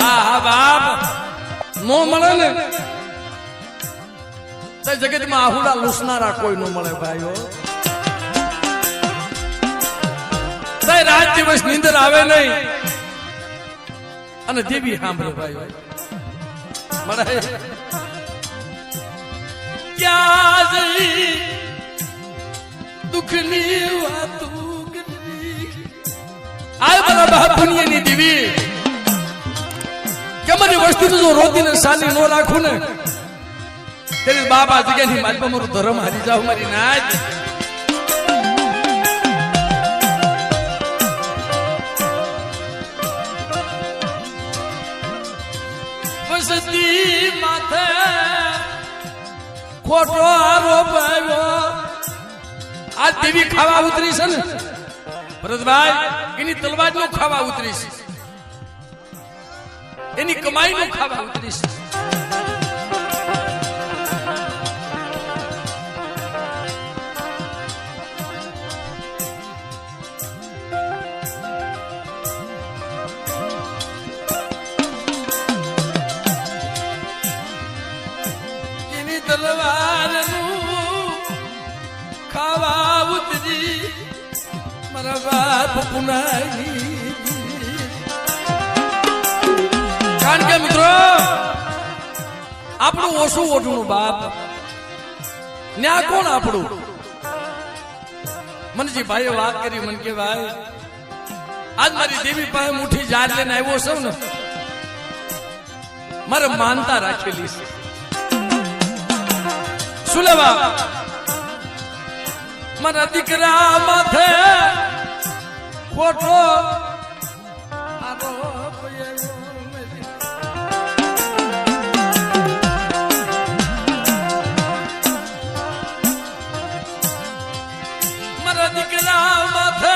હા બાપ નો મળે ને તો જગતમાં આહુડા લૂસનારા કોઈ નો મળે ભાઈઓ. રાત દિવસ નીંદર આવે નહીં અને દેવી સાંભળે ભાઈઓ મળે ક્યાં જઈ દુઃખની વાતો આ મારા બાપ દુનિયાની દેવી કે મને વસ્તુ જો રોતીને સાની નો રાખું ને તેની બાબા જગ્યાની માલપા મારો ધર્મ હારી જાવ મારી નાચ. વસતી માથે ખોટો આરોપ આવ્યો. આ દેવી ખાવા ઉતરી છે ને ભરતભાઈ એની તલવાર નું ખાવા ઉતરી છે એની કમાઈ નું ખાવા ઉતરી છે. એની તલવાર નું ખાવા ઉતરી મારા બાપ પુનાઈ. કારણ કે મિત્રો આપણું ઓછું ઓઢું બાપ ન્યા કોણ આપણું. મનજી ભાઈએ વાત કરી મન કે ભાઈ આજ મારી દેવી પાસે મુઠ્ઠી જાર લઈને આવ્યો છું ને મારે માનતા રાખેલી છે. શું લેવા મારા દીકરા માથે ખોટો આરોપ મારા દીકરા માથે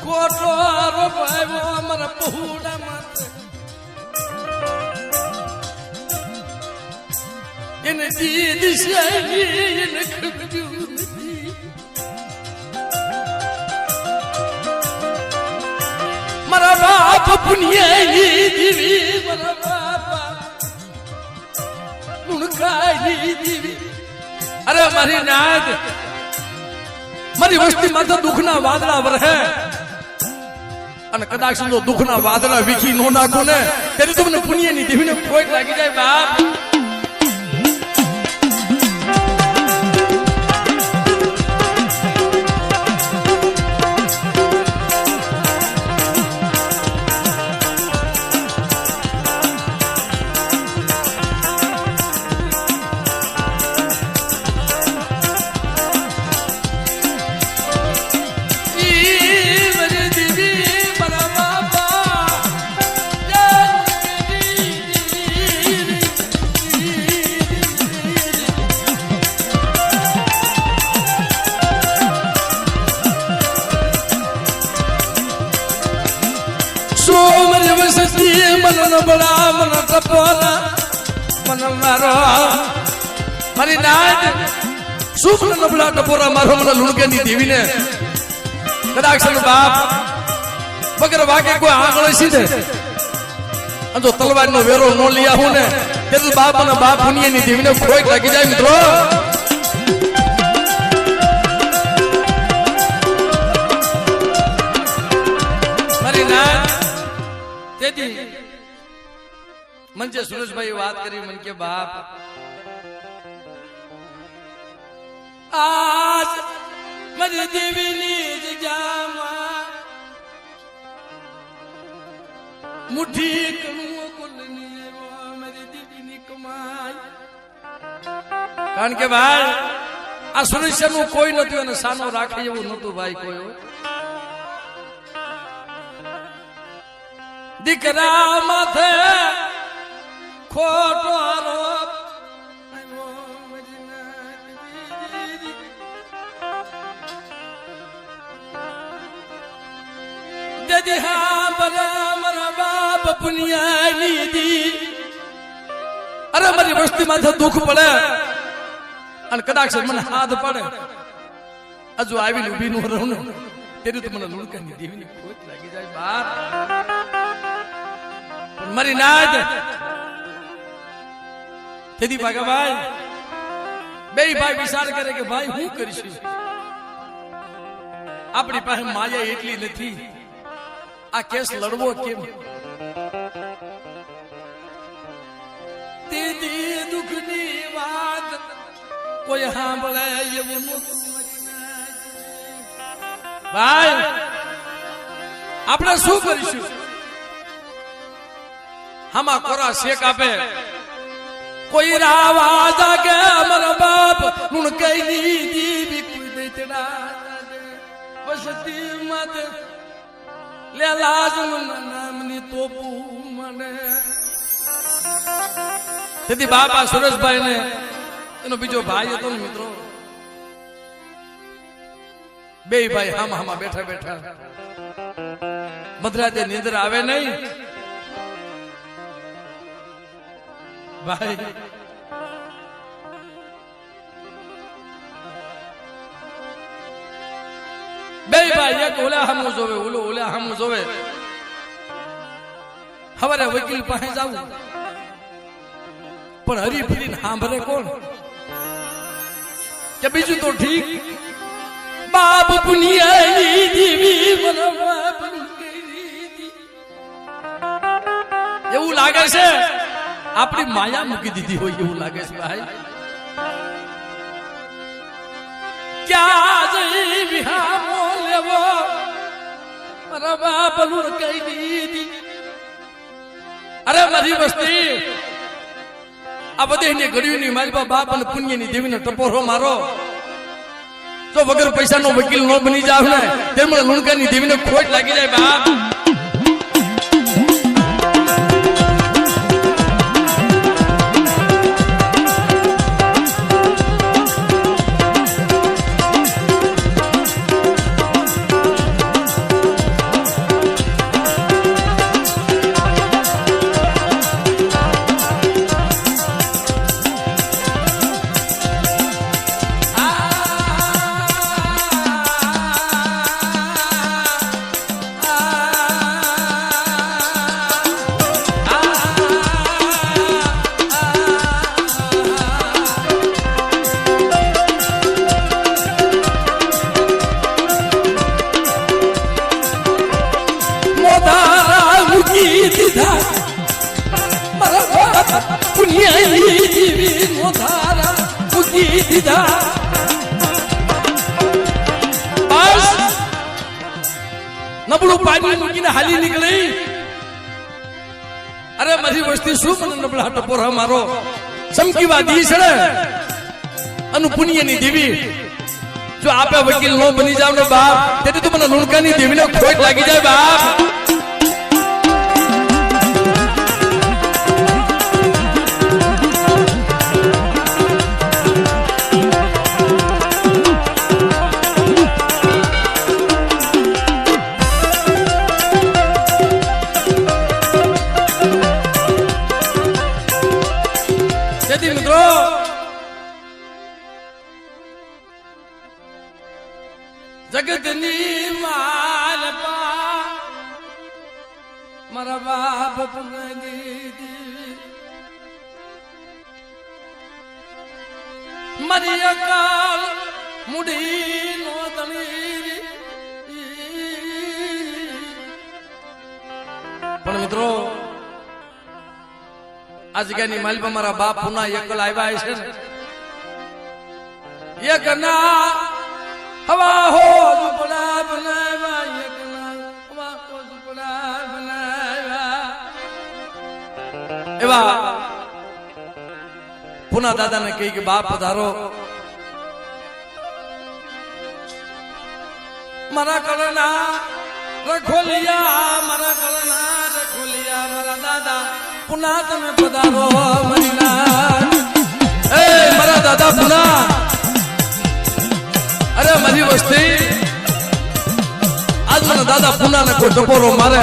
ખોટો આરોપ આવ્યો મારા પહુડા માથે એને દીદી છે એને ખબર મારા બાપ પુનિયાઈ દેવી મારા બાપા મુણકાઈ દેવી. અરે મારી નાદ મારી વસ્તી માથે દુઃખના વાદળા વરહે અને કદાચ જો દુઃખના વાદળા વીખી નો નાખો ને ત્યારે તમને પુનિયાની દેવીને ખોટ લાગી જાય બાપ. બડા મન ટપોરા મન મારો મારી નાદ શું મન નબળા ટપોરા મારો મને લુણકેની દેવીને કદાચ સનો બાપ વગર વાગે કોઈ આંગળે સીધે અને જો તલવારનો વેરો નો લીયા હું ને તે બાપ અને બાપ પુનિયાની દેવીને ખોટ લાગી જાય મિત્રો. મારી નાદ તેથી મંજે સુરેશભાઈ વાત કરી મન કે બાપ આજ મારી દેવીની જગ્યામાં મુઠ્ઠી કણું કુલની મારી દેવીની કમાઈ. કારણ કે ભાઈ આ સુરેશનું કોઈ નતું અને સાનો રાખે એવું નતું ભાઈ કોઈ. દીકરા માથે ખોટો આરોપ દેદી હા બરા મારા બાપ પુનિયાની દી. અરે મારી વસ્તી માથે દુઃખ પડે અને કદાચ મને હાથ પડે હજુ આવીને ઉભી નો રહું ને તેનું તો મને લુણકાની દેવીની ખોટ લાગી જાય બાપ. મારી નાદ તેથી ભાઈ બે ભાઈ વિચાર કરે કે ભાઈ હું કરીશું આપણી પાસે માયા એટલી નથી આ કેસ લડવો કેમ દીદી દુઃખની વાત કોઈ સાંભળે એવું ભાઈ આપણે શું કરીશું હમા કોરા શેક આપે કોઈ રાવા જાગે અમારા બાપ નું કઈ દીદી કોઈ દેતડા વસતી મત લેલા નામની તોપુ મને તેથી બાપા સુરેશભાઈ ને એનો બીજો ભાઈ હતો ને મિત્રો બે ભાઈ હામાં બેઠા બેઠા મધરાતે નિંદર આવે નહીં ભાઈ બે ભાઈ એક ઓલા હામું જોવે ઓલા હામું જોવે હવારે વકીલ પાસે જાવું પણ હરી ફરીને સાંભળે કોણ કે બીજું તો ઠીક બાપ પુનિયાની દીવી મને બાપ એવું લાગે છે આપણી માયા મૂકી દીધી હોય એવું લાગે છે ભાઈ ક્યાં જઈ વિહામો લેવો મારા બાપ નું કઈ દીધી અરે મારી વસ્તી આ બધી ઘડીઓની મારી બાપ અને પુણ્યની દેવીને ટપોરો મારો તો વગર પૈસાનો વકીલ ન બની જાવ ને તેમને લુણકાની દેવીને ખોટ લાગી જાય બાપ નબળું પાણી મૂકીને હાલી નીકળી અરે મારી વસ્તી શું મને નબળા ટપોરા મારો ચમકીવા દી છે અનુ પુણ્યની દેવી જો આપે વકીલ નો બની જાવ ને બાપ તેથી તો મને લુણકાની દેવીને ખોટ લાગી જાય બાપ જગતની માલપા મારા બાપ મારી અકાલ મુડી નો તણી પણ મિત્રો આ જગ્યાની માલપા મારા બાપ પુના એકલ આવ્યા છે ને એક ના હવા હો ઝૂંપડા બનાવ્યા એકલા હવા હો ઝૂંપડા બનાવ્યા એવા પુના દાદાને કહી કે બાપ પધારો મારા કળના રખોલિયા મારા દાદા પુના તમે પધારો મરીના એ મારા દાદા પુના અરે મારી વસ્તી આજ મને દાદા પુના ને કોઈ ટપોરો મારે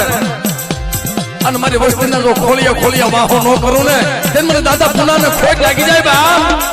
અને મારી વસ્તીને જો ખોલિયા વાહો ન કરું ને તેમ મને દાદા પુના ને ખોટ લાગી જાય બાપ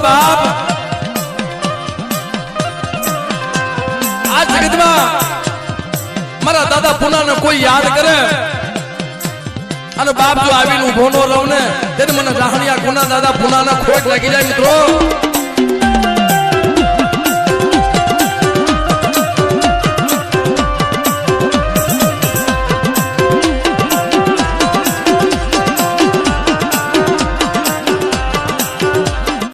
બાપ આ જગતમાં મારા દાદા પુનાને કોઈ યાદ કરે અને બાપ જો આવીને ઉભો નો રહું ને ત્યારે મને રાહણિયા ગુના દાદા પુનાના ખોટ લાગી જાય મિત્રો.